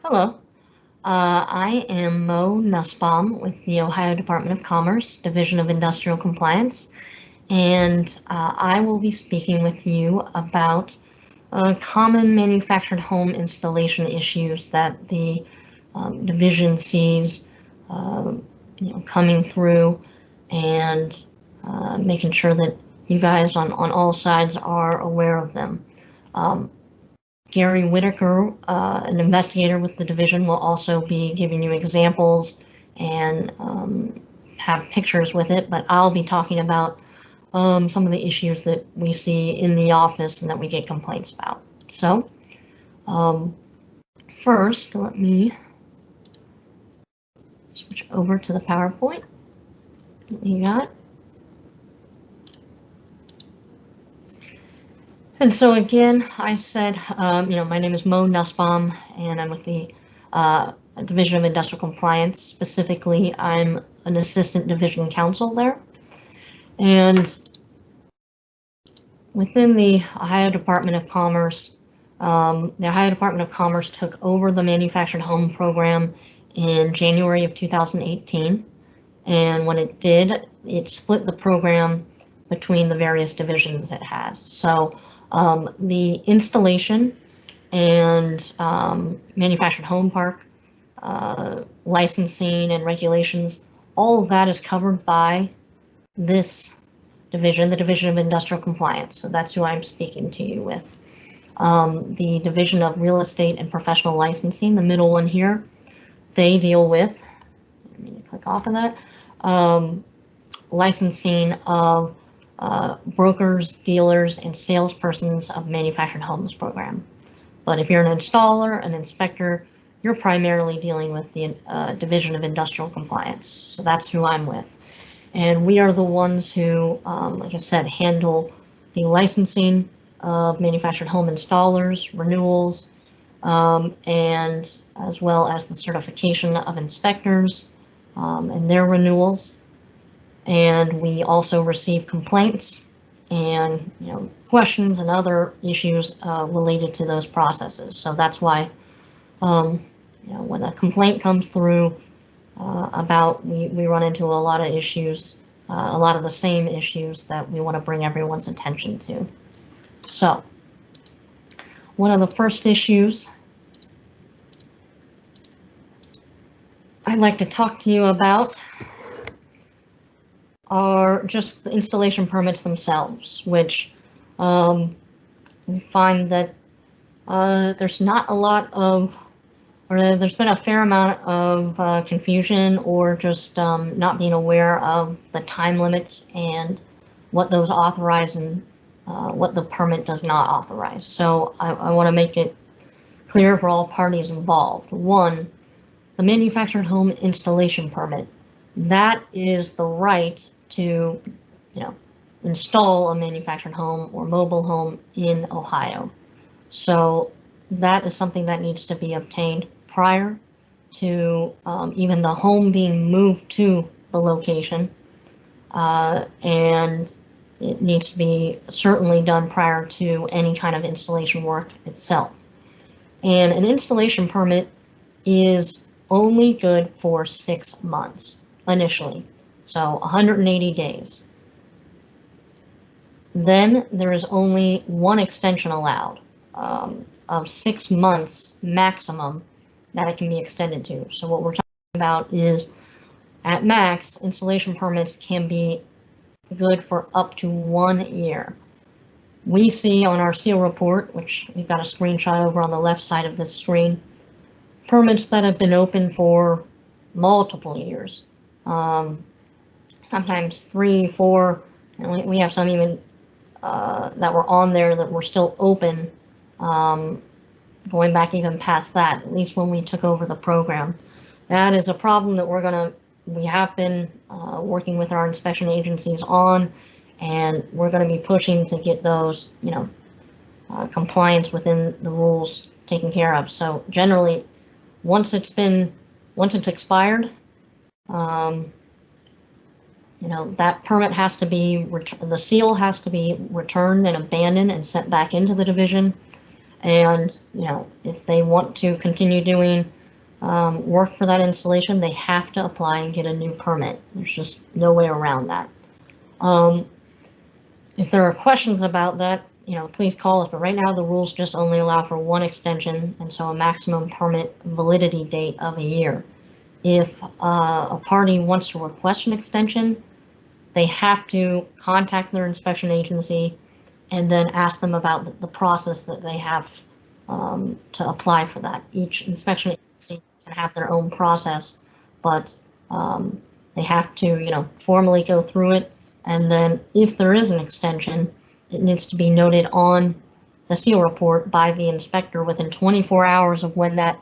Hello, I am Mo Nusbaum with the Ohio Department of Commerce, Division of Industrial Compliance, and I will be speaking with you about common manufactured home installation issues that the division sees uh, coming through and making sure that you guys on all sides are aware of them. Um, Gary Whitaker, an investigator with the division, will also be giving you examples and have pictures with it, but I'll be talking about some of the issues that we see in the office and that we get complaints about. So, um, first, let me switch over to the PowerPoint that we got. And so again, I said, my name is Mo Nussbaum, and I'm with the Division of Industrial Compliance. Specifically, I'm an assistant division counsel there. And within the Ohio Department of Commerce, the Ohio Department of Commerce took over the manufactured home program in January of 2018. And when it did, it split the program between the various divisions it had. So the installation and manufactured home park licensing and regulations, all of that is covered by this division, the Division of Industrial Compliance. So that's who I'm speaking to you with. The Division of Real Estate and Professional Licensing, the middle one here, they deal with, let me click off of that, licensing of brokers, dealers, and salespersons of manufactured homes program. But if you're an installer, an inspector, you're primarily dealing with the Division of Industrial Compliance. So that's who I'm with. And we are the ones who, like I said, handle the licensing of manufactured home installers, renewals, and as well as the certification of inspectors and their renewals. And we also receive complaints and questions and other issues related to those processes. So that's why when a complaint comes through we run into a lot of issues, a lot of the same issues that we want to bring everyone's attention to. So one of the first issues I'd like to talk to you about are just the installation permits themselves, which we find that there's not a lot of, or there's been a fair amount of confusion or just not being aware of the time limits and what those authorize and what the permit does not authorize. So I want to make it clear for all parties involved. One, the manufactured home installation permit. That is the right to, install a manufactured home or mobile home in Ohio. So that is something that needs to be obtained prior to even the home being moved to the location. And it needs to be certainly done prior to any kind of installation work itself. And an installation permit is only good for 6 months initially, so 180 days. Then there is only one extension allowed of 6 months maximum that it can be extended to. So what we're talking about is at max, installation permits can be good for up to 1 year. We see on our seal report, which we've got a screenshot over on the left side of this screen, permits that have been open for multiple years, sometimes 3, 4, and we have some even that were on there that were still open, going back even past that, at least when we took over the program. That is a problem that we have been working with our inspection agencies on, and we're going to be pushing to get those, compliance within the rules taken care of. So generally, once it's expired, that permit has to be, the seal has to be returned and abandoned and sent back into the division. And, if they want to continue doing work for that installation, they have to apply and get a new permit. There's just no way around that. If there are questions about that, please call us. But right now, the rules just only allow for one extension, and so a maximum permit validity date of a year. If a party wants to request an extension, they have to contact their inspection agency and then ask them about the process that they have to apply for that. Each inspection agency can have their own process, but they have to, formally go through it. And then if there is an extension, it needs to be noted on the seal report by the inspector within 24 hours of when that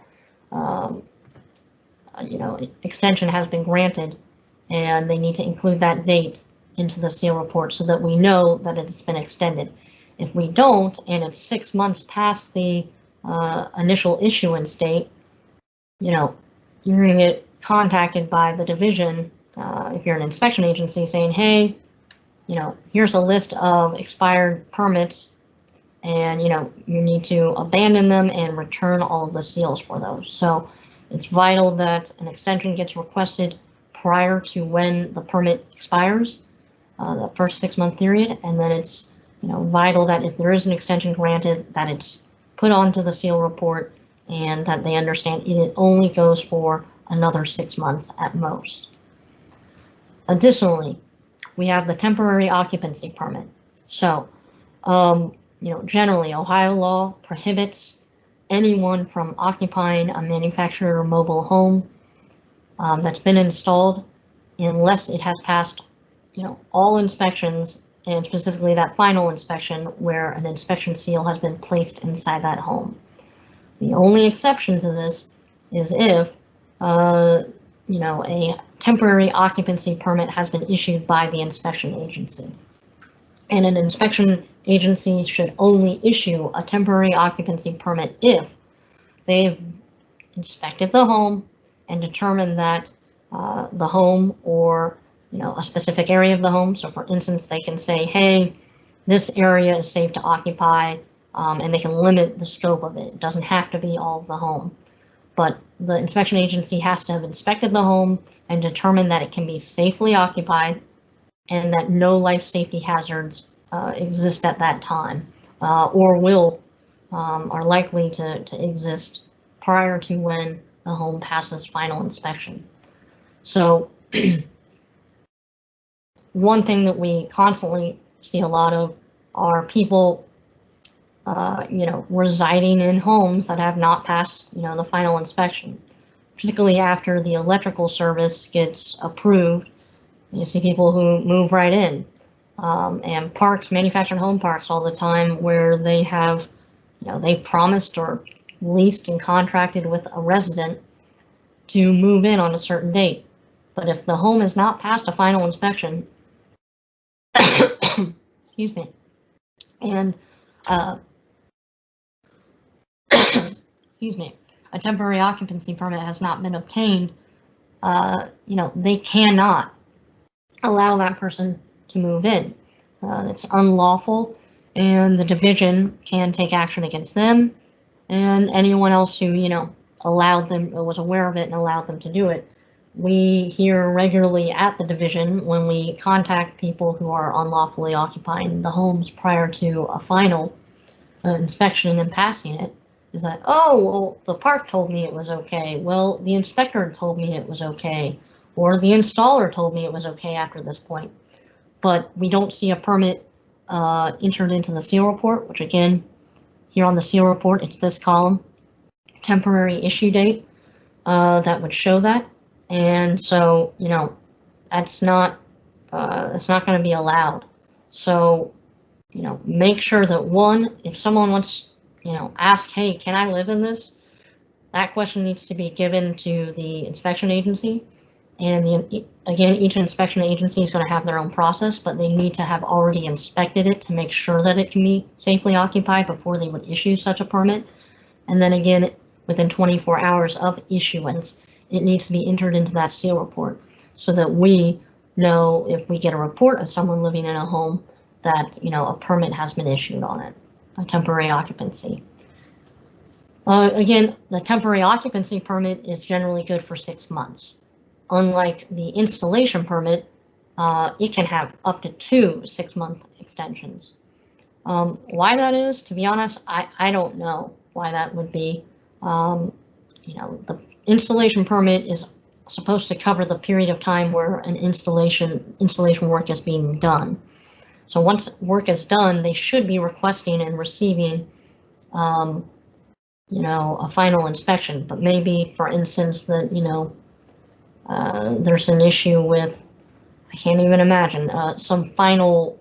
extension has been granted, and they need to include that date into the seal report so that we know that it's been extended. If we don't, and it's 6 months past the initial issuance date, you're going to get contacted by the division, if you're an inspection agency, saying, hey, here's a list of expired permits, and you need to abandon them and return all of the seals for those. So it's vital that an extension gets requested prior to when the permit expires, the first 6 month period, and then it's vital that if there is an extension granted, that it's put onto the seal report and that they understand it only goes for another 6 months at most. Additionally, we have the temporary occupancy permit. So, generally, Ohio law prohibits anyone from occupying a manufactured or mobile home that's been installed unless it has passed, all inspections, and specifically that final inspection where an inspection seal has been placed inside that home. The only exception to this is if, a temporary occupancy permit has been issued by the inspection agency. And an inspection agency should only issue a temporary occupancy permit if they've inspected the home and determined that the home or a specific area of the home. So for instance, they can say, hey, this area is safe to occupy, and they can limit the scope of it. It doesn't have to be all of the home. But the inspection agency has to have inspected the home and determined that it can be safely occupied and that no life safety hazards exist at that time, or are likely to exist prior to when the home passes final inspection. So one thing that we constantly see a lot of are people residing in homes that have not passed, the final inspection, particularly after the electrical service gets approved. You see people who move right in, and parks, manufactured home parks all the time where they have, they've promised or leased and contracted with a resident to move in on a certain date. But if the home has not passed a final inspection, excuse me, and excuse me, a temporary occupancy permit has not been obtained, they cannot allow that person to move in. It's unlawful, and the division can take action against them and anyone else who, allowed them, or was aware of it and allowed them to do it. We hear regularly at the division when we contact people who are unlawfully occupying the homes prior to a final inspection and passing it, is that, oh, well, the park told me it was okay. Well, the inspector told me it was okay. Or the installer told me it was okay after this point. But we don't see a permit entered into the seal report, which again, here on the seal report, it's this column, temporary issue date, that would show that. And so, that's not going to be allowed. So, make sure that one, if someone wants, ask, hey, can I live in this? That question needs to be given to the inspection agency. And again, each inspection agency is going to have their own process, but they need to have already inspected it to make sure that it can be safely occupied before they would issue such a permit. And then again, within 24 hours of issuance, it needs to be entered into that seal report so that we know if we get a report of someone living in a home that, a permit has been issued on it, a temporary occupancy. Again, the temporary occupancy permit is generally good for 6 months. Unlike the installation permit, it can have up to 2 6-month extensions. Why that is, to be honest, I don't know why that would be. The installation permit is supposed to cover the period of time where an installation work is being done. So once work is done, they should be requesting and receiving, a final inspection. But maybe, for instance, that there's an issue with, I can't even imagine, some final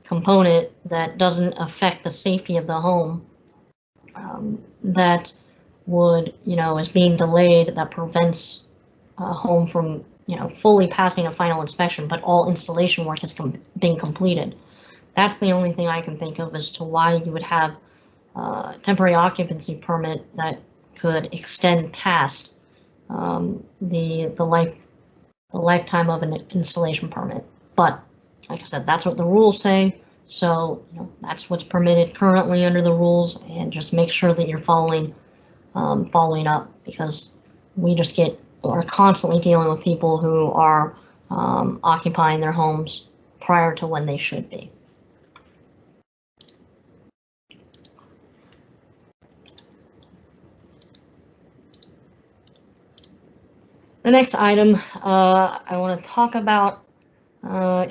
component that doesn't affect the safety of the home, that would, is being delayed, that prevents a home from, fully passing a final inspection, but all installation work has been completed. That's the only thing I can think of as to why you would have a temporary occupancy permit that could extend past the lifetime of an installation permit. But like I said, that's what the rules say. So that's what's permitted currently under the rules, and just make sure that you're following up, because we just are constantly dealing with people who are occupying their homes prior to when they should be. The next item I want to talk about are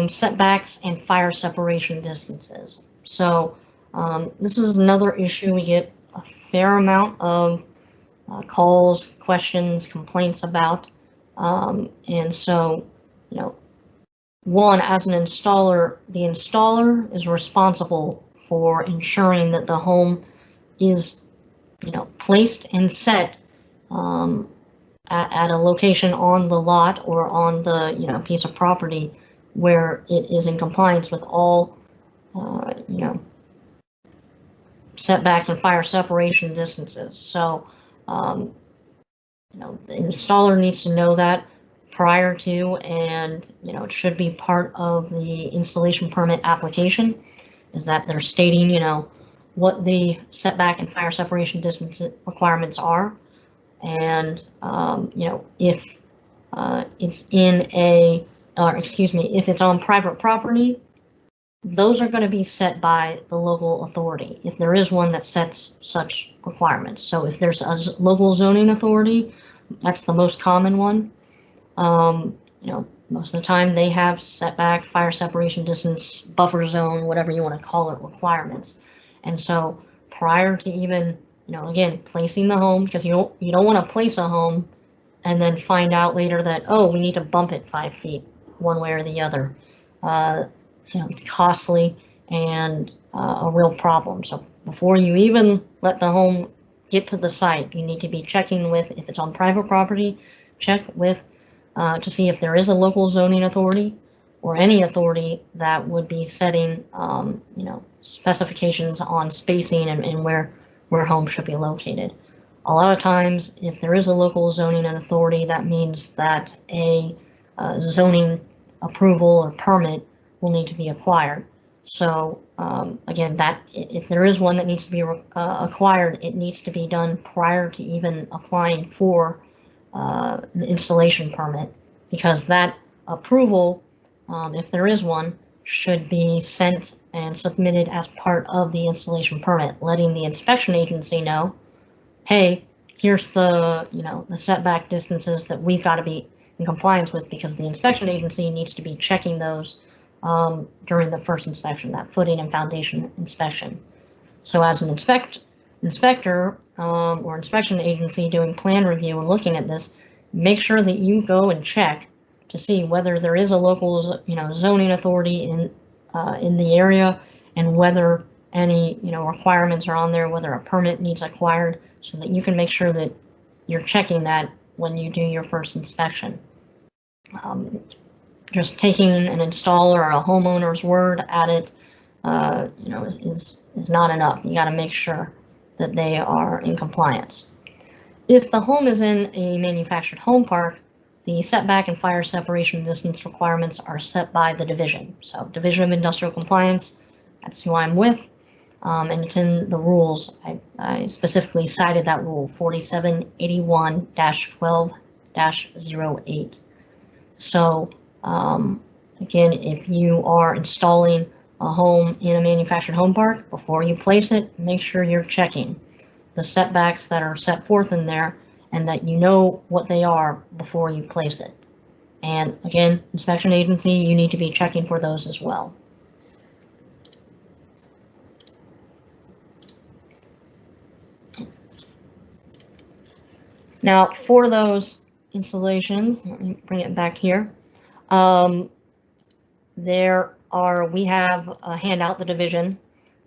setbacks and fire separation distances. So this is another issue we get a fair amount of calls, questions, complaints about. And so, one, as an installer, the installer is responsible for ensuring that the home is placed and set at a location on the lot or on the piece of property where it is in compliance with all setbacks and fire separation distances. So the installer needs to know that prior to, and it should be part of the installation permit application, is that they're stating what the setback and fire separation distance requirements are. And if if it's on private property, those are going to be set by the local authority, if there is one that sets such requirements. So if there's a local zoning authority, that's the most common one. Most of the time they have setback, fire separation distance, buffer zone, whatever you want to call it, requirements. And so prior to even, again, placing the home, because you don't want to place a home and then find out later that, oh, we need to bump it 5 feet one way or the other. It's costly and a real problem. So before you even let the home get to the site, you need to be checking with, if it's on private property, check with to see if there is a local zoning authority or any authority that would be setting, specifications on spacing and where homes should be located. A lot of times, if there is a local zoning authority, that means that a zoning approval or permit will need to be acquired. So again, that if there is one that needs to be acquired, it needs to be done prior to even applying for an installation permit, because that approval, if there is one, should be sent and submitted as part of the installation permit, letting the inspection agency know, hey, here's the the setback distances that we've got to be in compliance with, because the inspection agency needs to be checking those during the first inspection, that footing and foundation inspection. So as an inspector or inspection agency doing plan review and looking at this, make sure that you go and check to see whether there is a local zoning authority in the area, and whether any requirements are on there, whether a permit needs acquired, so that you can make sure that you're checking that when you do your first inspection. Just taking an installer or a homeowner's word at it, is not enough. You got to make sure that they are in compliance. If the home is in a manufactured home park, the setback and fire separation distance requirements are set by the division. So Division of Industrial Compliance, that's who I'm with. and it's in the rules. I specifically cited that rule, 4781-12-08. So again, if you are installing a home in a manufactured home park, before you place it, make sure you're checking the setbacks that are set forth in there and that you know what they are before you place it. And again, inspection agency, you need to be checking for those as well. Now, for those installations, let me bring it back here. We have a handout, the division,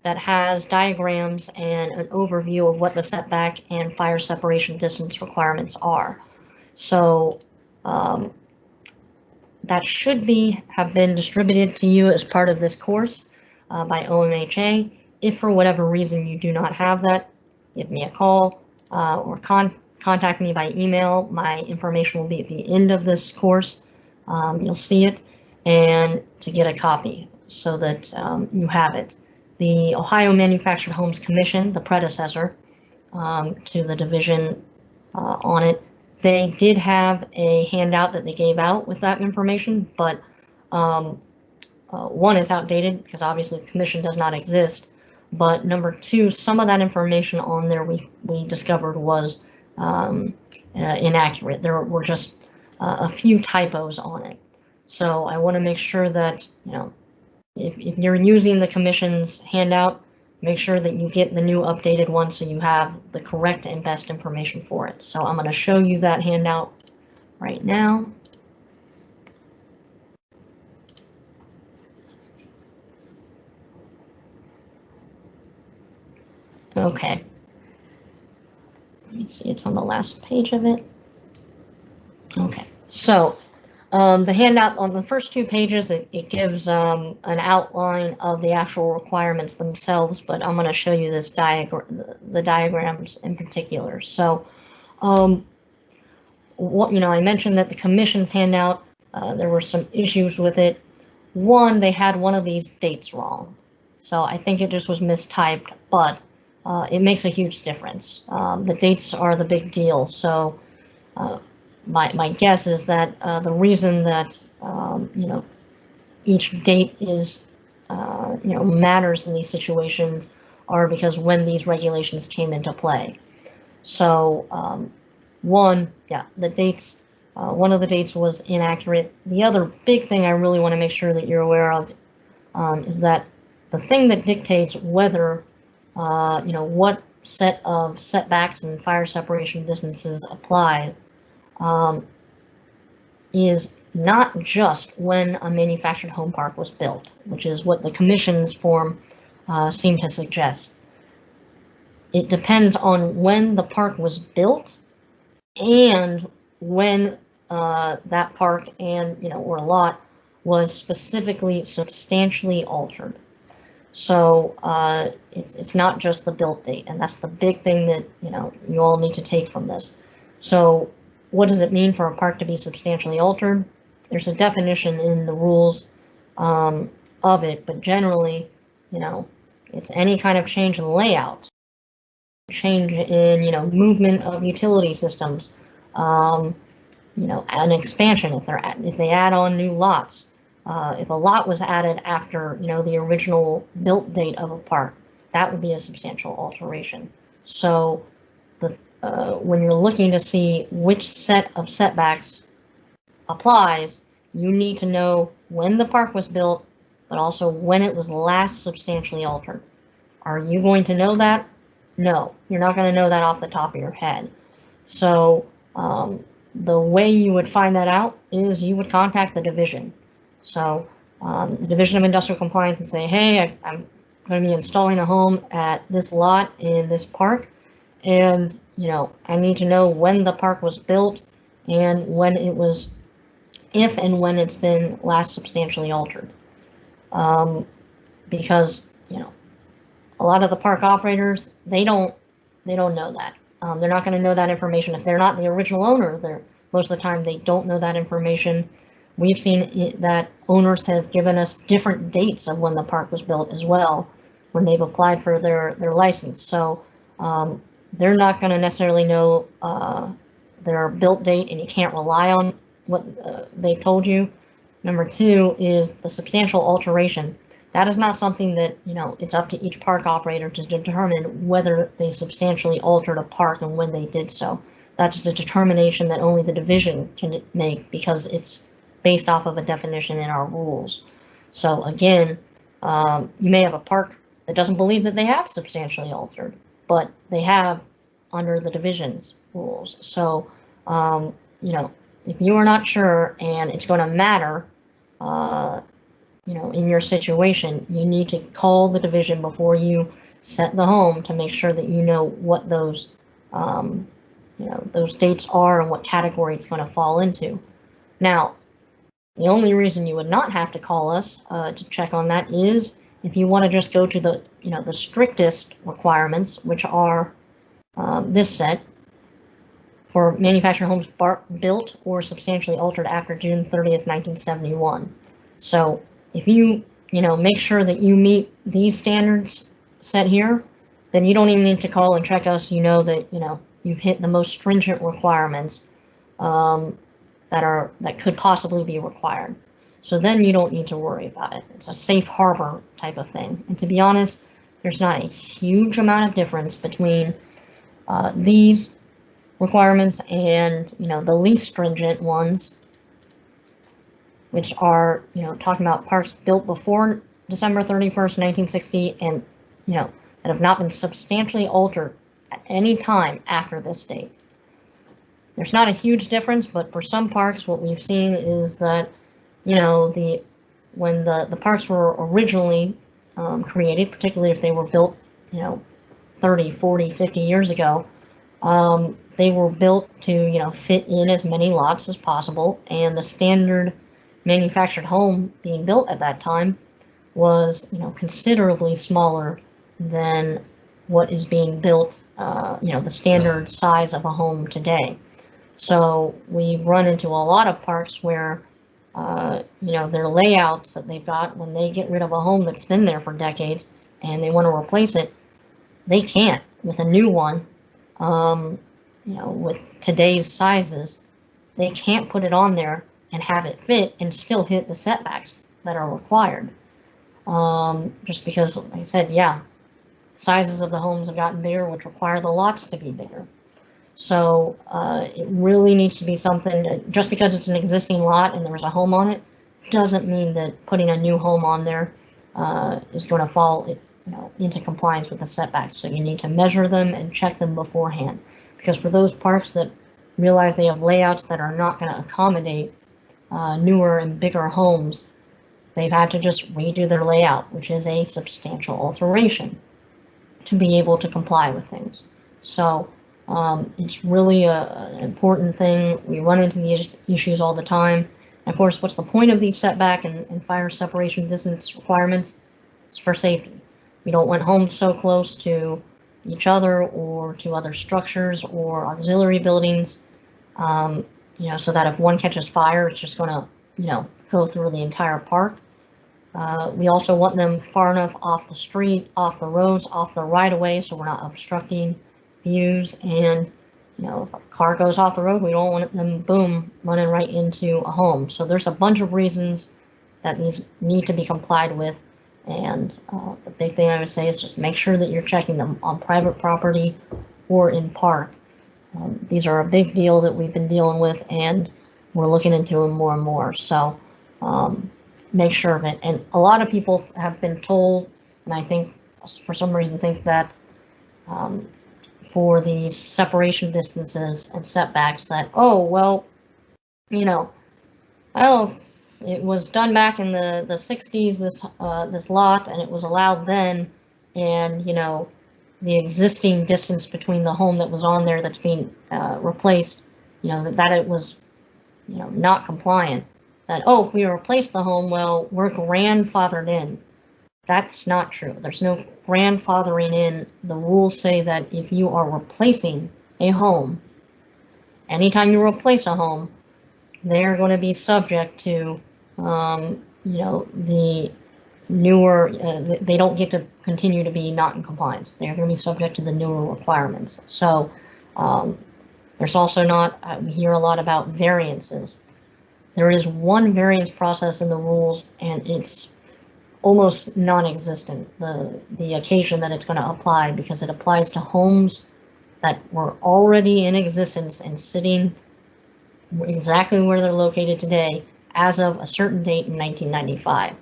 that has diagrams and an overview of what the setback and fire separation distance requirements are. So that should have been distributed to you as part of this course by OMHA. If for whatever reason you do not have that, give me a call or contact me by email. My information will be at the end of this course. You'll see it, and to get a copy so that you have it. The Ohio Manufactured Homes Commission, the predecessor to the division on it, they did have a handout that they gave out with that information, but one, it's outdated because obviously the commission does not exist. But number two, some of that information on there we discovered was inaccurate. There were just a few typos on it. So I want to make sure that, if you're using the commission's handout, make sure that you get the new updated one so you have the correct and best information for it. So I'm going to show you that handout right now. Okay. Let me see, it's on the last page of it. Okay, so the handout on the first 2 pages, it gives an outline of the actual requirements themselves, but I'm going to show you this the diagrams in particular. So, I mentioned that the commission's handout, there were some issues with it. One, they had one of these dates wrong. So I think it just was mistyped, but it makes a huge difference. The dates are the big deal. So my guess is that the reason that each date is matters in these situations are because when these regulations came into play. So the dates, one of the dates was inaccurate. The other big thing I really want to make sure that you're aware of is that the thing that dictates whether what set of setbacks and fire separation distances apply is not just when a manufactured home park was built, which is what the commission's form seemed to suggest. It depends on when the park was built and when that park and or lot was specifically substantially altered. So it's not just the built date, and that's the big thing that you all need to take from this. So what does it mean for a park to be substantially altered? There's a definition in the rules of it, but generally, it's any kind of change in layout, change in movement of utility systems, an expansion if they add on new lots. If a lot was added after the original built date of a park, that would be a substantial alteration. So when you're looking to see which set of setbacks applies, you need to know when the park was built, but also when it was last substantially altered. Are you going to know that? No, you're not going to know that off the top of your head. So the way you would find that out is you would contact the division. So the Division of Industrial Compliance would say, hey, I'm going to be installing a home at this lot in this park, and I need to know when the park was built and when it was, if and when it's been last substantially altered. Because a lot of the park operators, they don't know that. They're not going to know that information if they're not the original owner. Most of the time they don't know that information. We've seen that owners have given us different dates of when the park was built as well. when they've applied for their license. So they're not going to necessarily know their built date, and you can't rely on what they told you. Number two is the substantial alteration. That is not something that, it's up to each park operator to determine whether they substantially altered a park and when they did so. That's the determination that only the division can make, because it's based off of a definition in our rules. So again, you may have a park that doesn't believe that they have substantially altered, but they have under the division's rules. So, if you are not sure and it's going to matter, in your situation, you need to call the division before you set the home to make sure that you know what those dates are and what category it's going to fall into. Now, the only reason you would not have to call us to check on that is if you want to just go to the strictest requirements, which are this set for manufactured homes built or substantially altered after June 30th, 1971. So if you make sure that you meet these standards set here, then you don't even need to call and check us. You know that you've hit the most stringent requirements that could possibly be required. So then you don't need to worry about it. It's a safe harbor type of thing. And to be honest, there's not a huge amount of difference between these requirements and the least stringent ones, which are talking about parks built before December 31st, 1960, and that have not been substantially altered at any time after this date. There's not a huge difference, but for some parks, what we've seen is that when the parks were originally created, particularly if they were built 30, 40, 50 years ago, they were built to fit in as many lots as possible, and the standard manufactured home being built at that time was considerably smaller than what is being built, the standard size of a home today. So we've run into a lot of parks where their layouts that they've got, when they get rid of a home that's been there for decades and they want to replace it, they can't with a new one. With today's sizes, they can't put it on there and have it fit and still hit the setbacks that are required. Just because, like I said, sizes of the homes have gotten bigger, which require the lots to be bigger. So it really needs to be something, just because it's an existing lot and there's a home on it, doesn't mean that putting a new home on there is going to fall into compliance with the setbacks. So you need to measure them and check them beforehand. Because for those parks that realize they have layouts that are not going to accommodate newer and bigger homes, they've had to just redo their layout, which is a substantial alteration to be able to comply with things. So it's really an important thing. We run into these issues all the time. And of course, what's the point of these setback and fire separation distance requirements? It's for safety. We don't want homes so close to each other or to other structures or auxiliary buildings, so that if one catches fire, it's just going to, go through the entire park. We also want them far enough off the street, off the roads, off the right-of-way, so we're not obstructing views. And, if a car goes off the road, we don't want them, boom, running right into a home. So there's a bunch of reasons that these need to be complied with. And the big thing I would say is just make sure that you're checking them on private property or in park. These are a big deal that we've been dealing with, and we're looking into them more and more. So make sure of it. And a lot of people have been told, and I think for some reason think that for these separation distances and setbacks that, it was done back in the 60s, this lot, and it was allowed then, and the existing distance between the home that was on there that's being replaced, that it was not compliant. That, if we replace the home, well, we're grandfathered in. That's not true. There's no grandfathering in. The rules say that if you are replacing a home, anytime you replace a home, they're going to be subject to, the newer, they don't get to continue to be not in compliance. They're going to be subject to the newer requirements. So there's also not, we hear a lot about variances. There is one variance process in the rules, and it's almost non-existent, the occasion that it's going to apply, because it applies to homes that were already in existence and sitting exactly where they're located today as of a certain date in 1995.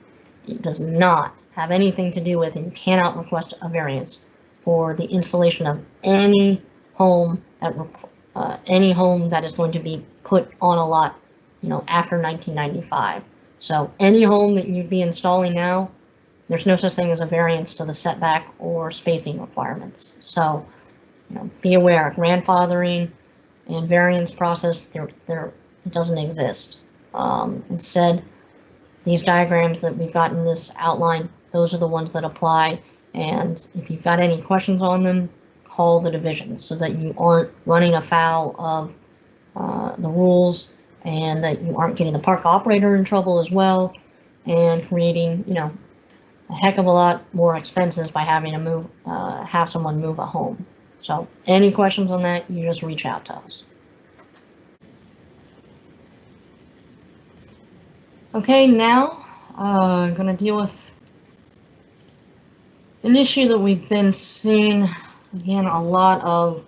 It does not have anything to do with, and you cannot request a variance for the installation of any home that is going to be put on a lot, after 1995. So any home that you'd be installing now, there's no such thing as a variance to the setback or spacing requirements. So, be aware, grandfathering and variance process, it doesn't exist. Instead, these diagrams that we've got in this outline, those are the ones that apply. And if you've got any questions on them, call the division so that you aren't running afoul of the rules, and that you aren't getting the park operator in trouble as well, and creating, a heck of a lot more expenses by having to have someone move a home. So any questions on that, you just reach out to us. Okay, now I'm going to deal with an issue that we've been seeing, again, a lot of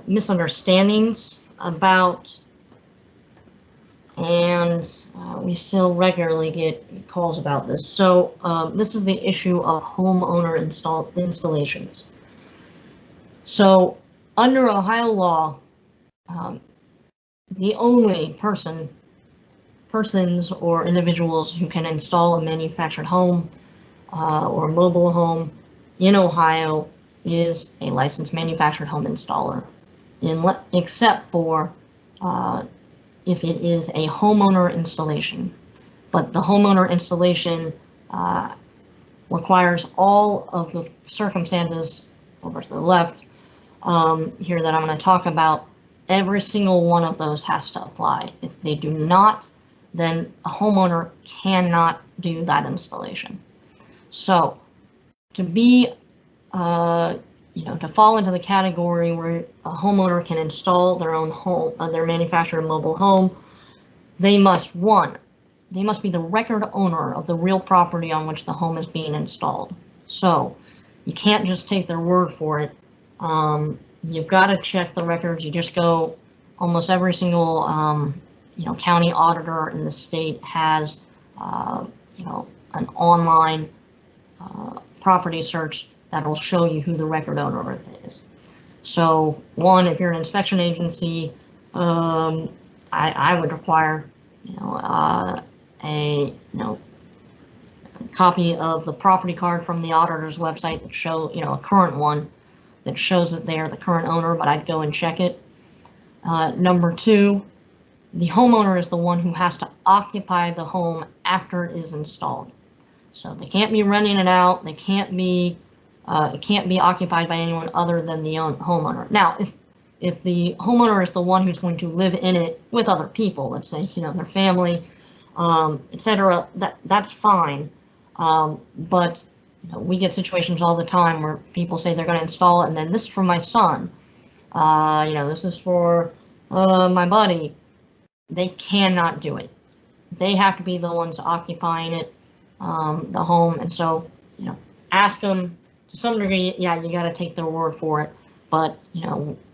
misunderstandings about, and we still regularly get calls about this. So this is the issue of homeowner installations. So under Ohio law, the only persons or individuals who can install a manufactured home or mobile home in Ohio is a licensed manufactured home installer, except for if it is a homeowner installation. But the homeowner installation requires all of the circumstances over to the left here that I'm going to talk about. Every single one of those has to apply. If they do not, then a homeowner cannot do that installation. So to be, to fall into the category where a homeowner can install their own home, their manufactured mobile home, they must be the record owner of the real property on which the home is being installed. So you can't just take their word for it. You've got to check the records. You just go, almost every single county auditor in the state has an online property search that will show you who the record owner is. So one, if you're an inspection agency, I would require a copy of the property card from the auditor's website that show a current one that shows that they are the current owner, but I'd go and check it. Number two, the homeowner is the one who has to occupy the home after it is installed. So they can't be renting it out. They can't be, it can't be occupied by anyone other than the homeowner. Now, if the homeowner is the one who's going to live in it with other people, let's say, their family, etc., that's fine. But we get situations all the time where people say they're going to install it, and then this is for my son. This is for my buddy. They cannot do it. They have to be the ones occupying it, the home. And so, ask them to some degree. Yeah, you got to take their word for it. But,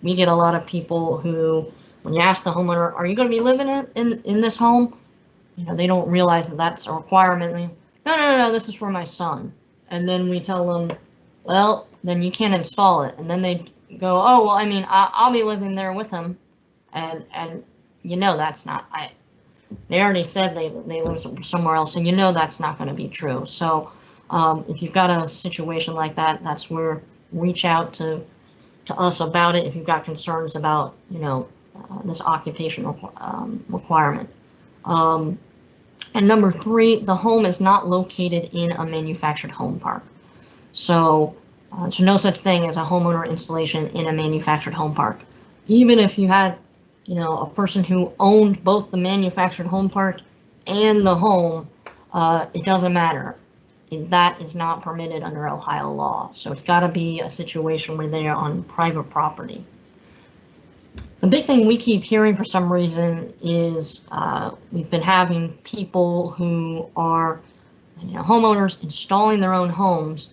we get a lot of people who, when you ask the homeowner, are you going to be living in this home? They don't realize that that's a requirement. They, no, this is for my son. And then we tell them, well, then you can't install it. And then they go, oh, well, I'll be living there with him. And that's not, they already said they live somewhere else, and that's not going to be true. So if you've got a situation like that, that's where reach out to us about it if you've got concerns about, this occupation requirement. And number three, the home is not located in a manufactured home park. So there's no such thing as a homeowner installation in a manufactured home park. Even if you had, a person who owned both the manufactured home park and the home, it doesn't matter. That is not permitted under Ohio law. So it's got to be a situation where they are on private property. The big thing we keep hearing for some reason is we've been having people who are, homeowners installing their own homes,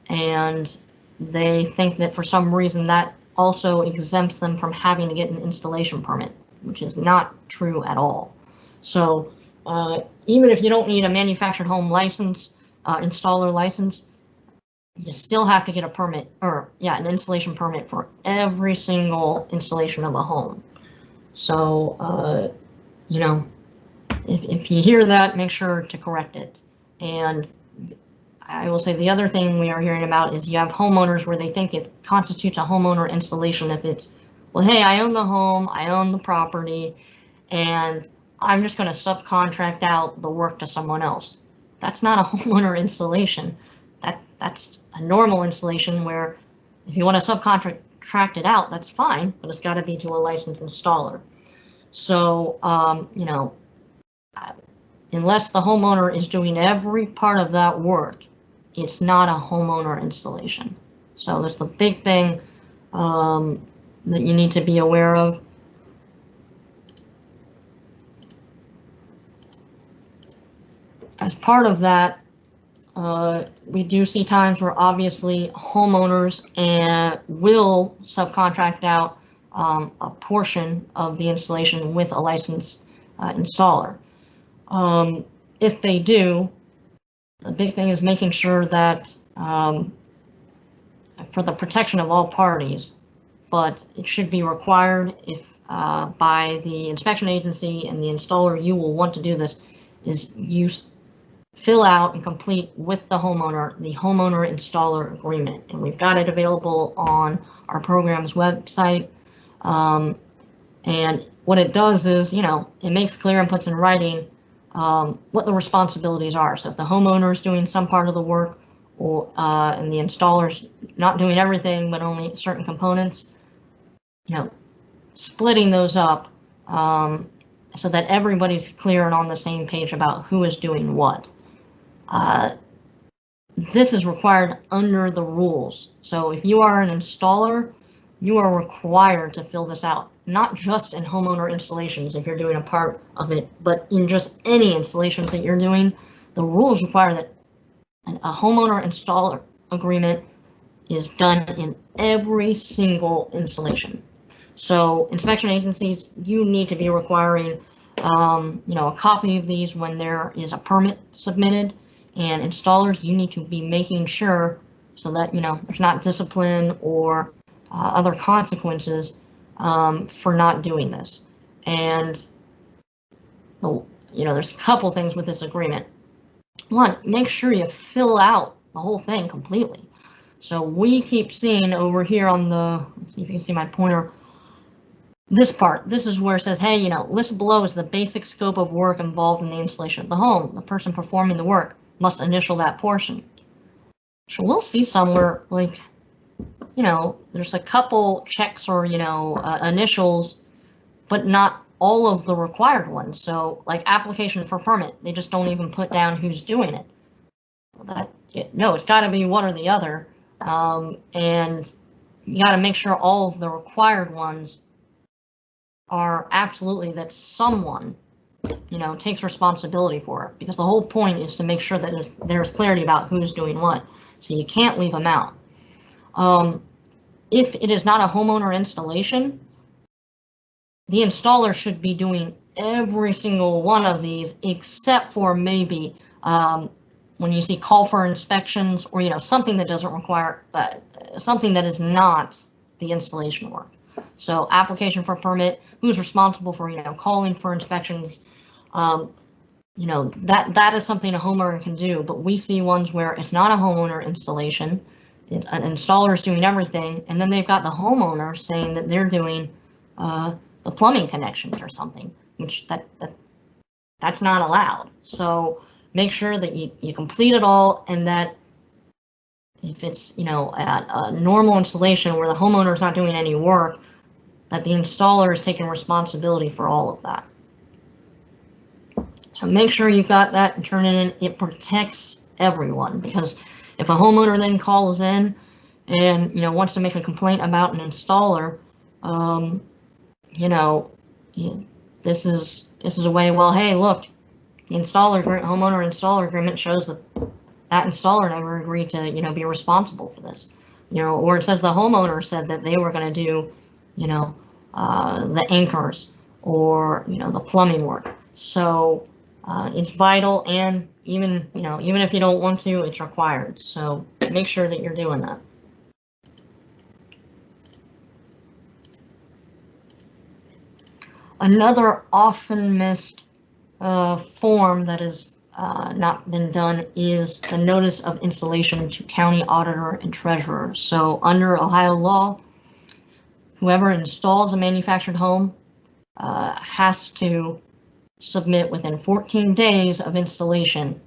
and they think that for some reason that also exempts them from having to get an installation permit, which is not true at all. So even if you don't need a manufactured home license, installer license, you still have to get a permit, or an installation permit for every single installation of a home. So, if you hear that, make sure to correct it. And I will say the other thing we are hearing about is you have homeowners where they think it constitutes a homeowner installation if it's, well, hey, I own the home, I own the property, and I'm just going to subcontract out the work to someone else. That's not a homeowner installation. That's a normal installation where if you want to subcontract it out, that's fine, but it's got to be to a licensed installer. So, unless the homeowner is doing every part of that work, it's not a homeowner installation. So that's the big thing that you need to be aware of. As part of that, we do see times where obviously homeowners will subcontract out a portion of the installation with a licensed installer. If they do, the big thing is making sure that for the protection of all parties, but it should be required if by the inspection agency and the installer, you will want to do this, is you fill out and complete with the homeowner installer agreement. And we've got it available on our program's website. And what it does is, it makes clear and puts in writing what the responsibilities are. So if the homeowner is doing some part of the work, or and the installer's not doing everything but only certain components, splitting those up so that everybody's clear and on the same page about who is doing what. This is required under the rules. So if you are an installer, you are required to fill this out, not just in homeowner installations if you're doing a part of it, but in just any installations that you're doing. The rules require that a homeowner installer agreement is done in every single installation. So inspection agencies, you need to be requiring a copy of these when there is a permit submitted, and installers, you need to be making sure so that there's not discipline or other consequences for not doing this. And there's a couple things with this agreement. One, make sure you fill out the whole thing completely. So we keep seeing over here on the, let's see if you can see my pointer, this part, this is where it says, hey, listed below is the basic scope of work involved in the installation of the home. The person performing the work must initial that portion. So we'll see somewhere like, there's a couple checks or, initials, but not all of the required ones. So like application for permit, they just don't even put down who's doing it. No, it's got to be one or the other. And you got to make sure all of the required ones are absolutely that someone, takes responsibility for it, because the whole point is to make sure that there's clarity about who's doing what. So you can't leave them out. If it is not a homeowner installation, the installer should be doing every single one of these, except for maybe when you see call for inspections, or something that doesn't require something that is not the installation work. So application for permit, who's responsible for calling for inspections, that is something a homeowner can do. But we see ones where it's not a homeowner installation, an installer is doing everything, and then they've got the homeowner saying that they're doing the plumbing connections or something, which that's not allowed. So make sure that you complete it all, and that if it's a normal installation where the homeowner is not doing any work, that the installer is taking responsibility for all of that. So make sure you've got that and turn it in. It protects everyone, because if a homeowner then calls in and wants to make a complaint about an installer, this is a way. Well, hey, look, the homeowner installer agreement shows that installer never agreed to be responsible for this, or it says the homeowner said that they were going to do the anchors or the plumbing work. So it's vital, and even if you don't want to, it's required. So make sure that you're doing that. Another often missed form that has not been done is the notice of installation to county auditor and treasurer. So under Ohio law, whoever installs a manufactured home has to submit within 14 days of installation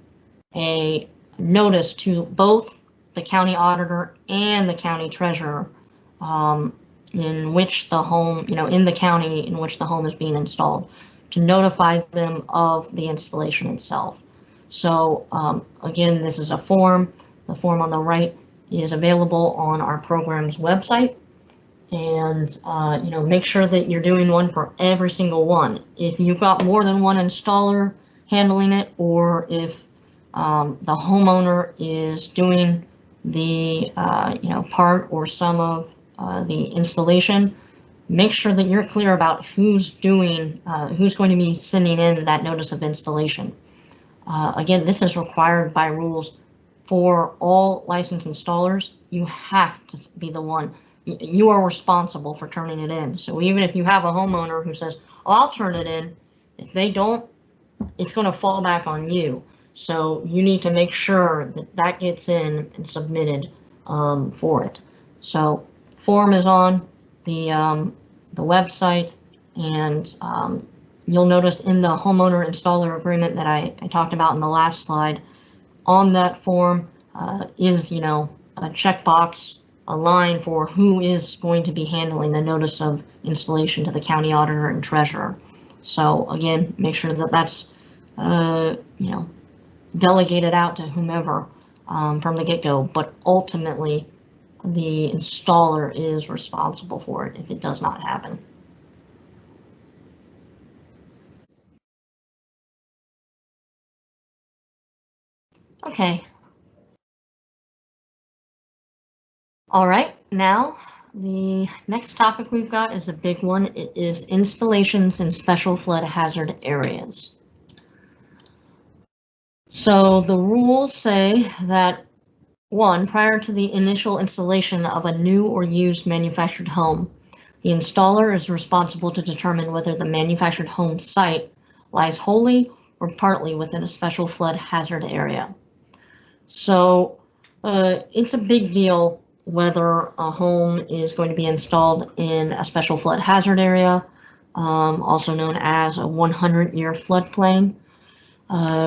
a notice to both the county auditor and the county treasurer in which the home, in the county in which the home is being installed, to notify them of the installation itself. So again, this is a form. The form on the right is available on our program's website. And make sure that you're doing one for every single one. If you've got more than one installer handling it, or if the homeowner is doing the part or some of the installation, make sure that you're clear about who's going to be sending in that notice of installation. Again, this is required by rules for all licensed installers. You have to be the one. You are responsible for turning it in. So even if you have a homeowner who says, "Oh, I'll turn it in," if they don't, it's going to fall back on you. So you need to make sure that that gets in and submitted for it. So form is on the website, and you'll notice in the homeowner installer agreement that I talked about in the last slide, on that form is a checkbox, a line for who is going to be handling the notice of installation to the county auditor and treasurer. So again, make sure that that's delegated out to whomever from the get-go, but ultimately the installer is responsible for it if it does not happen. Okay. All right, now the next topic we've got is a big one. It is installations in special flood hazard areas. So the rules say that, 1, prior to the initial installation of a new or used manufactured home, the installer is responsible to determine whether the manufactured home site lies wholly or partly within a special flood hazard area. So it's a big deal whether a home is going to be installed in a special flood hazard area, also known as a 100-year floodplain,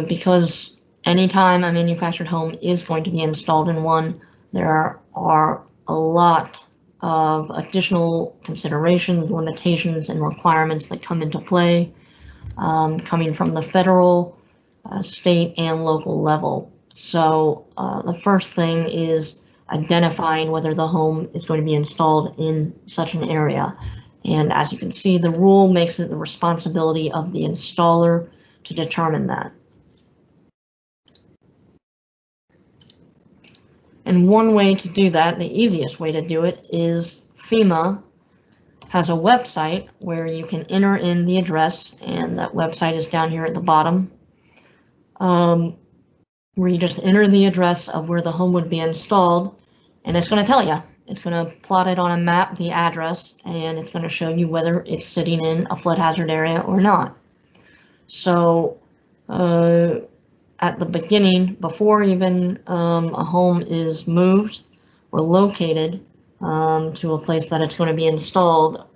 because anytime a manufactured home is going to be installed in one, there are a lot of additional considerations, limitations, and requirements that come into play, coming from the federal, state, and local level. So the first thing is identifying whether the home is going to be installed in such an area. And as you can see, the rule makes it the responsibility of the installer to determine that. And one way to do that, the easiest way to do it, is FEMA has a website where you can enter in the address, and that website is down here at the bottom, where you just enter the address of where the home would be installed, and it's going to tell you. It's going to plot it on a map, the address, and it's going to show you whether it's sitting in a flood hazard area or not. So at the beginning, before even a home is moved or located to a place that it's going to be installed,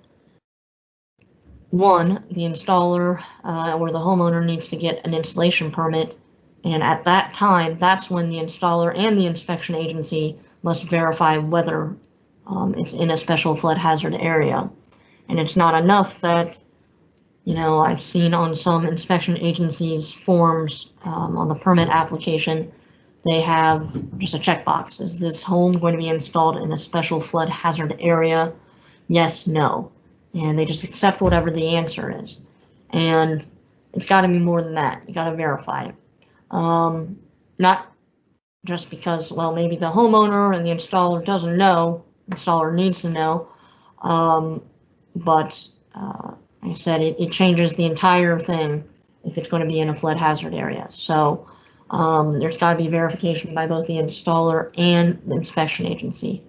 1, the installer or the homeowner needs to get an installation permit, and at that time, that's when the installer and the inspection agency must verify whether it's in a special flood hazard area. And it's not enough that I've seen on some inspection agencies' forms on the permit application, they have just a checkbox. Is this home going to be installed in a special flood hazard area? Yes, no. And they just accept whatever the answer is. And it's got to be more than that. You got to verify it. Not just because, well, maybe the homeowner and the installer doesn't know, installer needs to know, but like I said, it changes the entire thing if it's going to be in a flood hazard area. So there's got to be verification by both the installer and the inspection agency.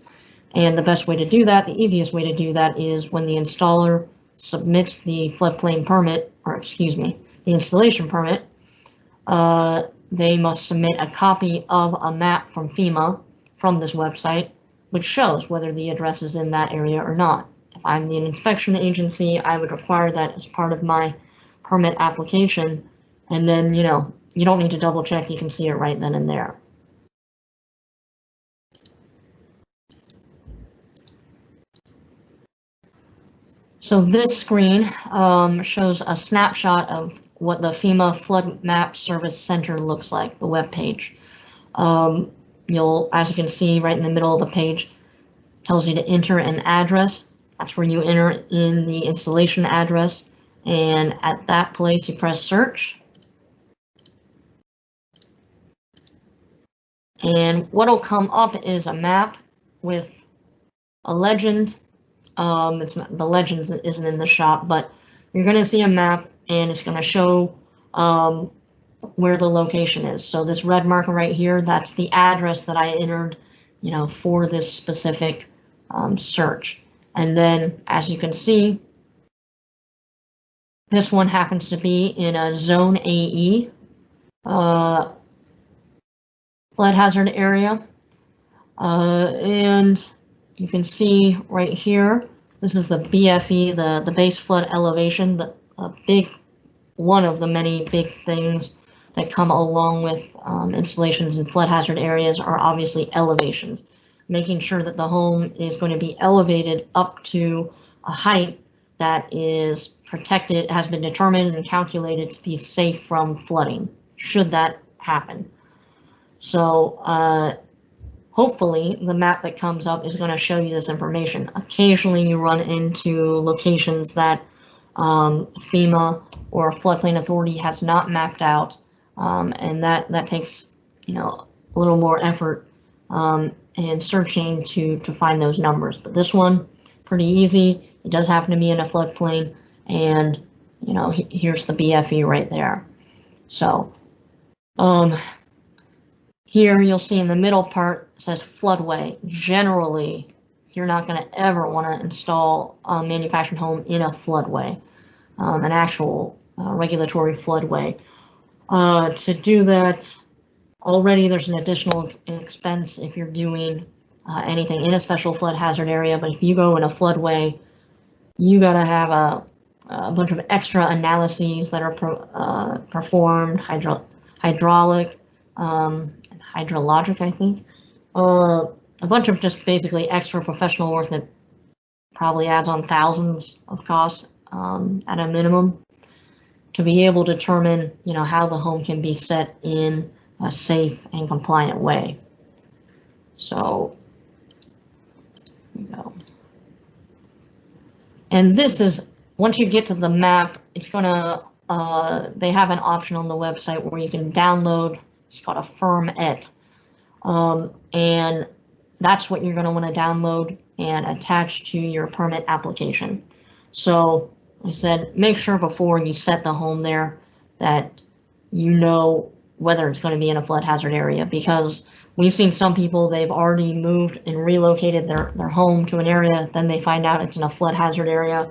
And the best way to do that, the easiest way to do that, is when the installer submits the floodplain permit, or excuse me, the installation permit, they must submit a copy of a map from FEMA from this website, which shows whether the address is in that area or not. If I'm the inspection agency, I would require that as part of my permit application, and then, you don't need to double check, you can see it right then and there. So this screen shows a snapshot of what the FEMA Flood Map Service Center looks like, the web page. As you can see right in the middle of the page, tells you to enter an address. That's where you enter in the installation address, and at that place you press search. And what'll come up is a map with a legend. It's not, the legend isn't in the shop, but you're going to see a map, and it's going to show where the location is. So this red marker right here, that's the address that I entered, for this specific search. And then, as you can see, this one happens to be in a Zone AE flood hazard area, and you can see right here, this is the BFE, the base flood elevation. One of the many big things that come along with installations in flood hazard areas are obviously elevations. Making sure that the home is going to be elevated up to a height that is protected, has been determined and calculated to be safe from flooding, should that happen. So hopefully the map that comes up is going to show you this information. Occasionally you run into locations that FEMA or floodplain authority has not mapped out, and that takes a little more effort and searching to find those numbers. But this one, pretty easy. It does happen to be in a floodplain, and here's the BFE right there. So here you'll see in the middle part it says floodway. Generally, you're not going to ever want to install a manufactured home in a floodway, an actual regulatory floodway. To do that, already there's an additional expense if you're doing anything in a special flood hazard area, but if you go in a floodway, you got to have a bunch of extra analyses that are performed, hydraulic, and hydrologic, I think. A bunch of just basically extra professional work that probably adds on thousands of costs at a minimum to be able to determine, how the home can be set in a safe and compliant way. So, here we go. And this is, once you get to the map, it's gonna, they have an option on the website where you can download, it's called a firm.et. And that's what you're going to want to download and attach to your permit application. So I said, make sure before you set the home there that you know whether it's going to be in a flood hazard area, because we've seen some people, they've already moved and relocated their home to an area, then they find out it's in a flood hazard area,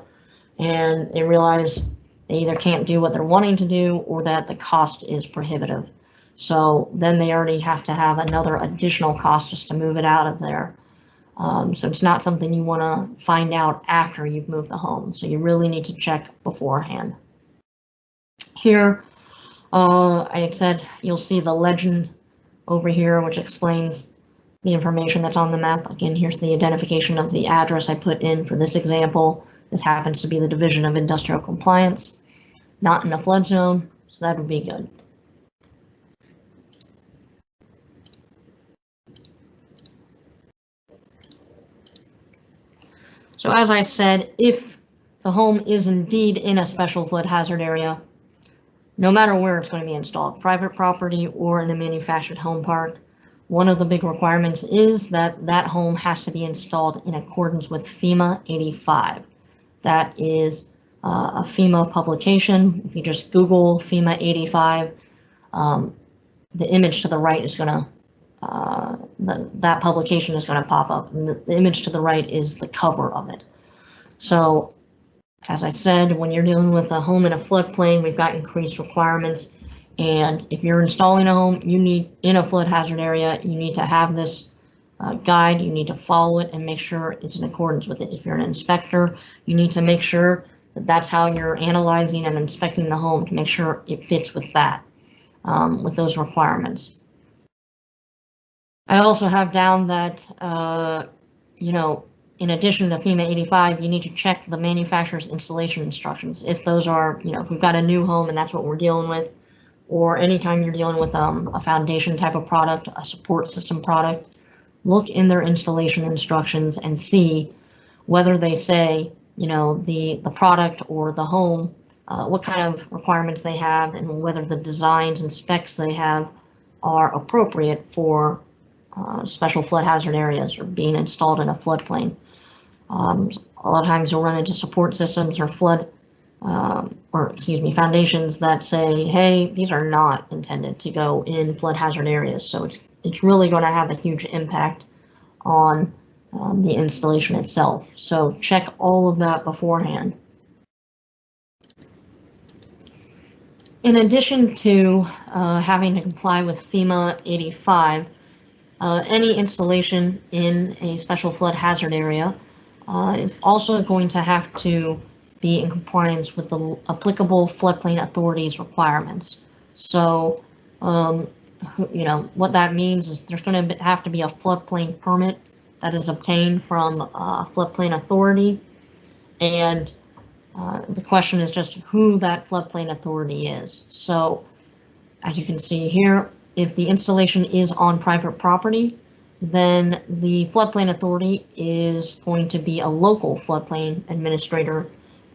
and they realize they either can't do what they're wanting to do or that the cost is prohibitive. So then they already have to have another additional cost just to move it out of there. So it's not something you want to find out after you've moved the home. So you really need to check beforehand. Here, I had said you'll see the legend over here, which explains the information that's on the map. Again, here's the identification of the address I put in for this example. This happens to be the Division of Industrial Compliance. not in a flood zone, so that would be good. So as I said, if the home is indeed in a special flood hazard area, no matter where it's going to be installed, private property or in a manufactured home park, one of the big requirements is that that home has to be installed in accordance with FEMA 85. That is a FEMA publication. If you just Google FEMA 85, the image to the right is going to, that publication is going to pop up. And the image to the right is the cover of it. So, as I said, when you're dealing with a home in a floodplain, we've got increased requirements. And if you're installing a home, you need, in a flood hazard area, you need to have this guide, you need to follow it and make sure it's in accordance with it. If you're an inspector, you need to make sure that that's how you're analyzing and inspecting the home to make sure it fits with that, with those requirements. I also have down that, you know, in addition to FEMA 85, you need to check the manufacturer's installation instructions. If those are, you know, if we've got a new home and that's what we're dealing with, or anytime you're dealing with a foundation type of product, a support system product, look in their installation instructions and see whether they say, you know, the product or the home, what kind of requirements they have and whether the designs and specs they have are appropriate for special flood hazard areas or being installed in a floodplain. A lot of times you'll run into support systems or foundations that say, hey, these are not intended to go in flood hazard areas. So it's really going to have a huge impact on the installation itself. So check all of that beforehand. In addition to having to comply with FEMA 85, any installation in a special flood hazard area is also going to have to be in compliance with the applicable floodplain authorities requirements. So, you know, what that means is there's going to have to be a floodplain permit that is obtained from a floodplain authority. And the question is just who that floodplain authority is. So, as you can see here, if the installation is on private property, then the floodplain authority is going to be a local floodplain administrator.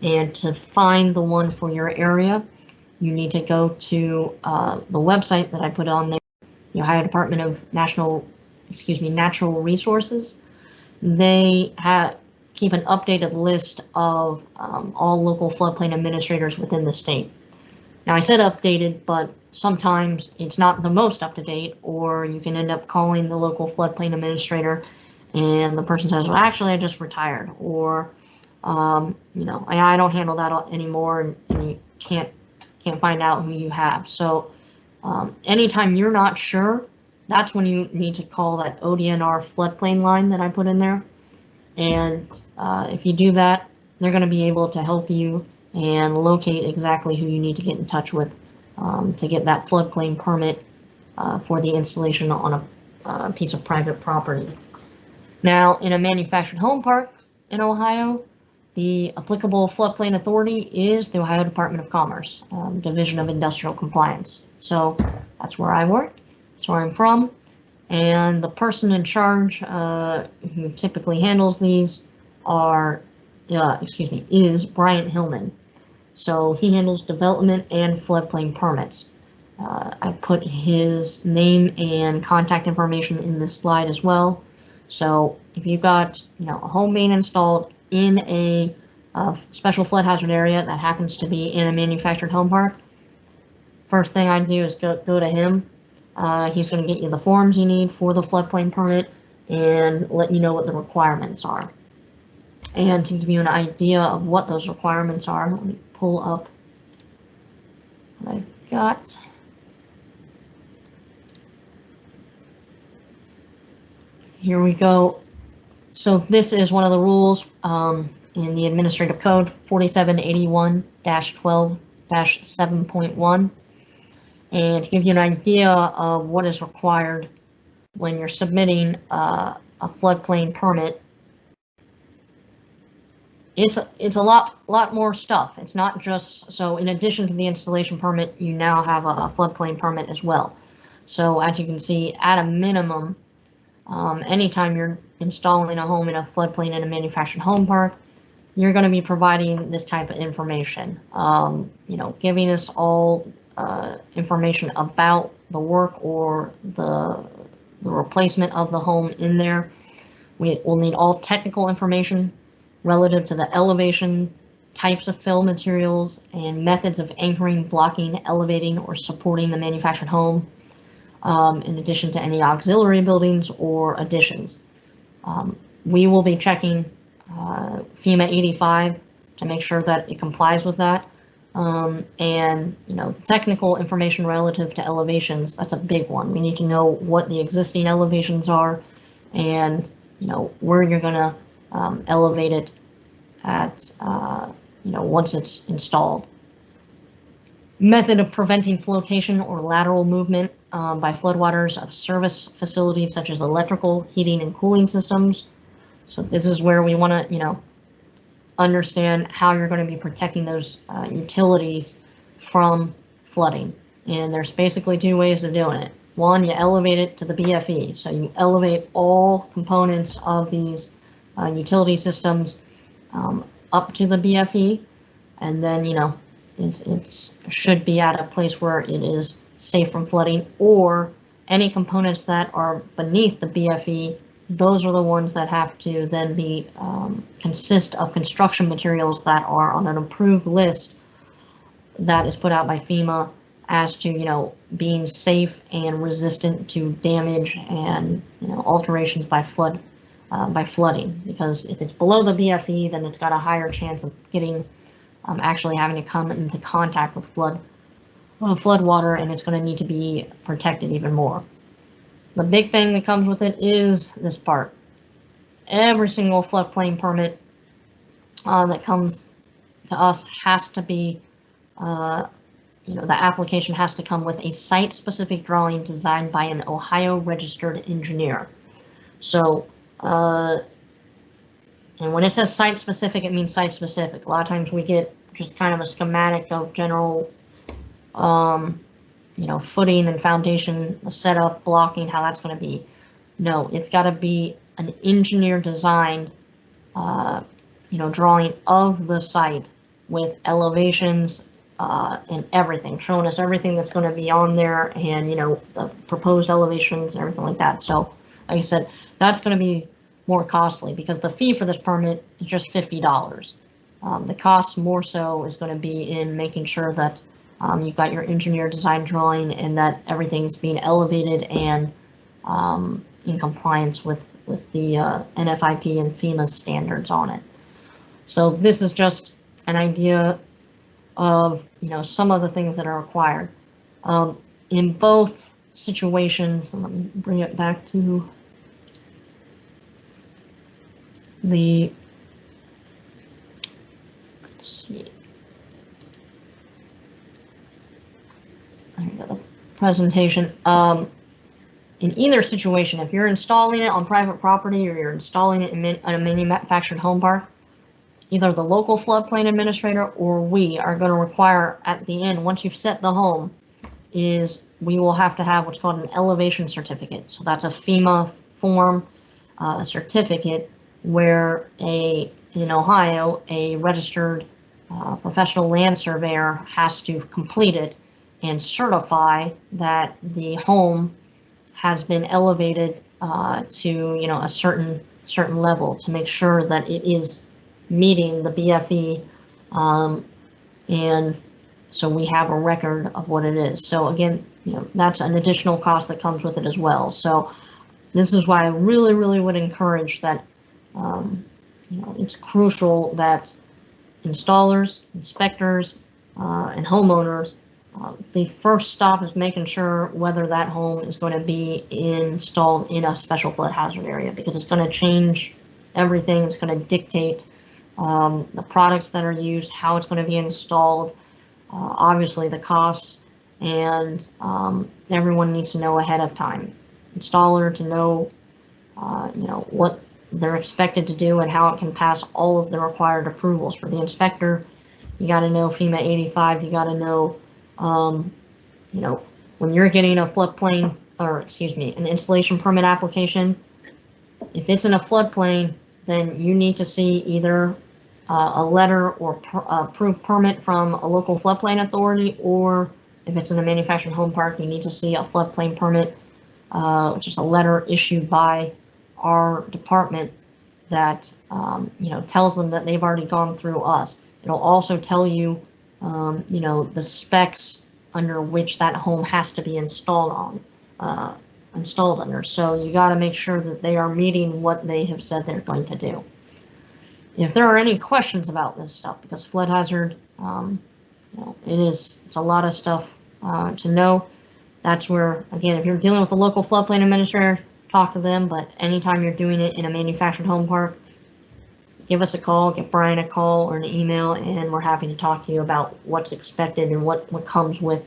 And to find the one for your area, you need to go to the website that I put on there, the Ohio Department of Natural Resources. They keep an updated list of all local floodplain administrators within the state. Now I said updated, but sometimes it's not the most up to date, or you can end up calling the local floodplain administrator and the person says, well, actually I just retired, or you know, I don't handle that anymore, and you can't find out who you have. So anytime you're not sure, that's when you need to call that ODNR floodplain line that I put in there. And if you do that, they're going to be able to help you and locate exactly who you need to get in touch with to get that floodplain permit for the installation on a piece of private property. Now, in a manufactured home park in Ohio, the applicable floodplain authority is the Ohio Department of Commerce, Division of Industrial Compliance. So that's where I work, that's where I'm from, and the person in charge who typically handles these is Bryant Hillman. So he handles development and floodplain permits. I put his name and contact information in this slide as well. So if you've got, you know, a home being installed in a special flood hazard area that happens to be in a manufactured home park, first thing I'd do is go to him. He's going to get you the forms you need for the floodplain permit and let you know what the requirements are. And to give you an idea of what those requirements are, let me pull up what I've got. Here we go. So this is one of the rules in the Administrative Code 4781-12-7.1. And to give you an idea of what is required when you're submitting a floodplain permit, it's a lot more stuff. It's not just, so in addition to the installation permit, you now have a floodplain permit as well. So as you can see, at a minimum, anytime you're installing a home in a floodplain in a manufactured home park, you're going to be providing this type of information. Giving us all information about the work or the replacement of the home in there. We will need all technical information relative to the elevation, types of fill materials, and methods of anchoring, blocking, elevating, or supporting the manufactured home, in addition to any auxiliary buildings or additions. We will be checking FEMA 85 to make sure that it complies with that. And the technical information relative to elevations, that's a big one. We need to know what the existing elevations are and where you're going to elevate it at once it's installed. Method of preventing flotation or lateral movement by floodwaters of service facilities such as electrical, heating, and cooling systems. So this is where we want to understand how you're going to be protecting those utilities from flooding. And there's basically two ways of doing it. One, you elevate it to the BFE. So you elevate all components of these utility systems up to the BFE, and then it should be at a place where it is safe from flooding. Or any components that are beneath the BFE, those are the ones that have to then be consist of construction materials that are on an approved list that is put out by FEMA as to being safe and resistant to damage and alterations by flooding. Because if it's below the BFE, then it's got a higher chance of getting actually having to come into contact with flood water, and it's going to need to be protected even more. The big thing that comes with it is this part. Every single floodplain permit that comes to us has to be, the application has to come with a site-specific drawing designed by an Ohio registered engineer. So, and when it says site-specific, it means site-specific. A lot of times we get just kind of a schematic of general, footing and foundation, the setup, blocking, how that's going to be. No, it's got to be an engineer designed, drawing of the site with elevations and everything, showing us everything that's going to be on there and, the proposed elevations and everything like that. So, like I said, that's going to be more costly because the fee for this permit is just $50. The cost more so is going to be in making sure that you've got your engineer design drawing and that everything's being elevated and in compliance with the NFIP and FEMA standards on it. So this is just an idea of some of the things that are required. In both situations, let me bring it back to the, let's see, the presentation. In either situation, if you're installing it on private property or you're installing it in a manufactured home park, either the local floodplain administrator or we are going to require at the end, once you've set the home, is we will have to have what's called an elevation certificate. So that's a FEMA form, a certificate where in Ohio, a registered professional land surveyor has to complete it and certify that the home has been elevated to a certain level to make sure that it is meeting the BFE, and so we have a record of what it is. So again, that's an additional cost that comes with it as well. So this is why I really would encourage that. It's crucial that installers, inspectors, and homeowners, the first stop is making sure whether that home is going to be installed in a special flood hazard area, because it's going to change everything. It's going to dictate the products that are used, how it's going to be installed, obviously the costs, and everyone needs to know ahead of time. Installer to know, what they're expected to do and how it can pass all of the required approvals. For the inspector, you got to know FEMA 85. You got to know, you know, when you're getting a floodplain, or excuse me, an installation permit application, if it's in a floodplain, then you need to see either a letter or approved permit from a local floodplain authority, or if it's in a manufactured home park, you need to see a floodplain permit, which is a letter issued by our department that you know, tells them that they've already gone through us. It'll also tell you, you know, the specs under which that home has to be installed under. So you got to make sure that they are meeting what they have said they're going to do. If there are any questions about this stuff, because flood hazard, you know, it's a lot of stuff to know. That's where, again, if you're dealing with a local floodplain administrator, talk to them. But anytime you're doing it in a manufactured home park, give us a call, give Brian a call or an email, and we're happy to talk to you about what's expected and what comes with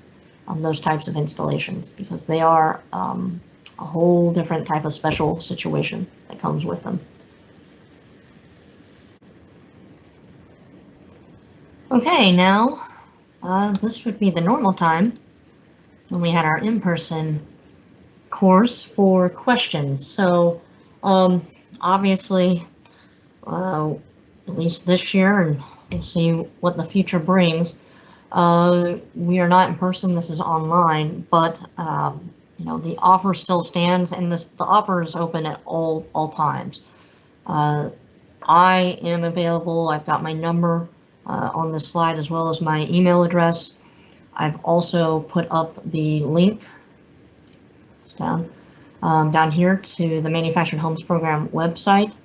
those types of installations, because they are a whole different type of special situation that comes with them. Okay, now this would be the normal time when we had our in-person course for questions. So obviously, at least this year, and we'll see what the future brings, we are not in person. This is online, but you know, the offer still stands, and the offer is open at all times. I am available. I've got my number on this slide, as well as my email address. I've also put up the link down here to the Manufactured Homes Program website.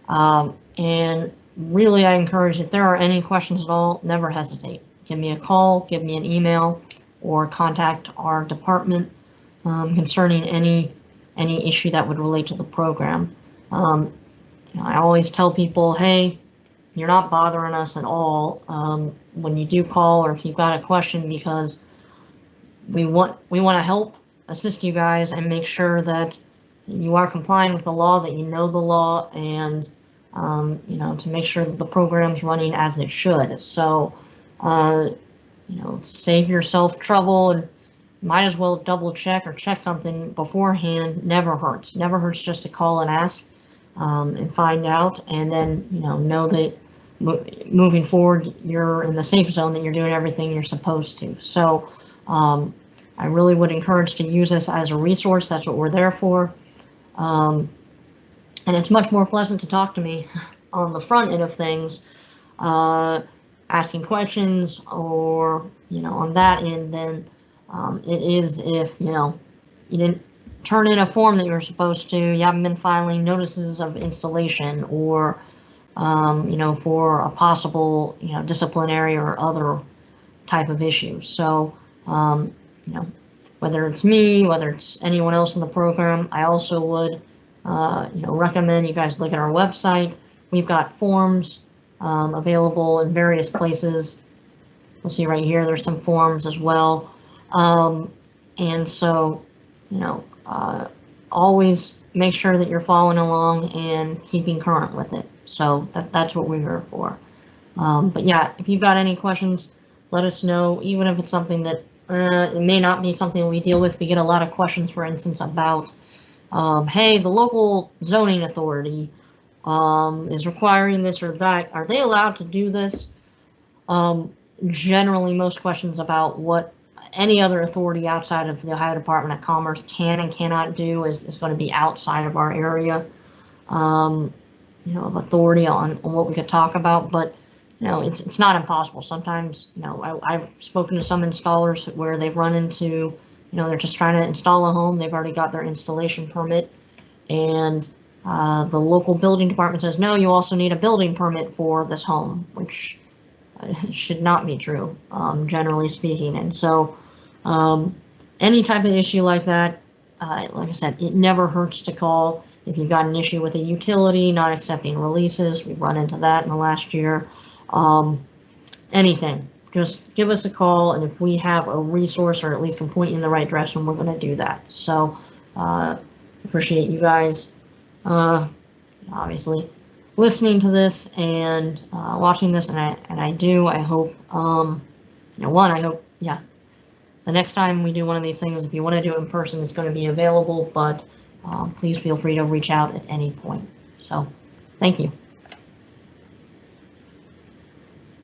And really, I encourage, if there are any questions at all, never hesitate. Give me a call, give me an email, or contact our department concerning any issue that would relate to the program. You know, I always tell people, hey, you're not bothering us at all when you do call, or if you've got a question, because we want to help assist you guys and make sure that you are complying with the law, that you know the law, and you know, to make sure that the program's running as it should. So you know, save yourself trouble, and might as well double check or check something beforehand. Never hurts. Never hurts just to call and ask and find out, and then, you know that moving forward, you're in the safe zone, that you're doing everything you're supposed to. So I really would encourage to use this as a resource. That's what we're there for. And it's much more pleasant to talk to me on the front end of things, asking questions, or, you know, on that end, than it is if, you know, you didn't turn in a form that you're supposed to, you haven't been filing notices of installation, or you know, for a possible, you know, disciplinary or other type of issue. So you know, whether it's me, whether it's anyone else in the program, I also would you know, recommend you guys look at our website. We've got forms available in various places. You'll see right here, there's some forms as well. And so, you know, always make sure that you're following along and keeping current with it. So that's what we're here for. But yeah, if you've got any questions, let us know, even if it's something that it may not be something we deal with. We get a lot of questions, for instance, about, hey, the local zoning authority is requiring this or that. Are they allowed to do this? Generally, most questions about what any other authority outside of the Ohio Department of Commerce can and cannot do is going to be outside of our area, you know, of authority on what we could talk about. But, you know, it's not impossible. Sometimes, you know, I've spoken to some installers where they've run into, you know, they're just trying to install a home. They've already got their installation permit, and the local building department says, no, you also need a building permit for this home, which should not be true, generally speaking. And so any type of issue like that, like I said, it never hurts to call. If you've got an issue with a utility not accepting releases, we've run into that in the last year. Anything, just give us a call, and if we have a resource, or at least can point you in the right direction, we're going to do that. So appreciate you guys, you obviously listening to this and watching this, and I do. I hope, I hope, yeah, the next time we do one of these things, if you want to do it in person, it's going to be available, but please feel free to reach out at any point. So, thank you.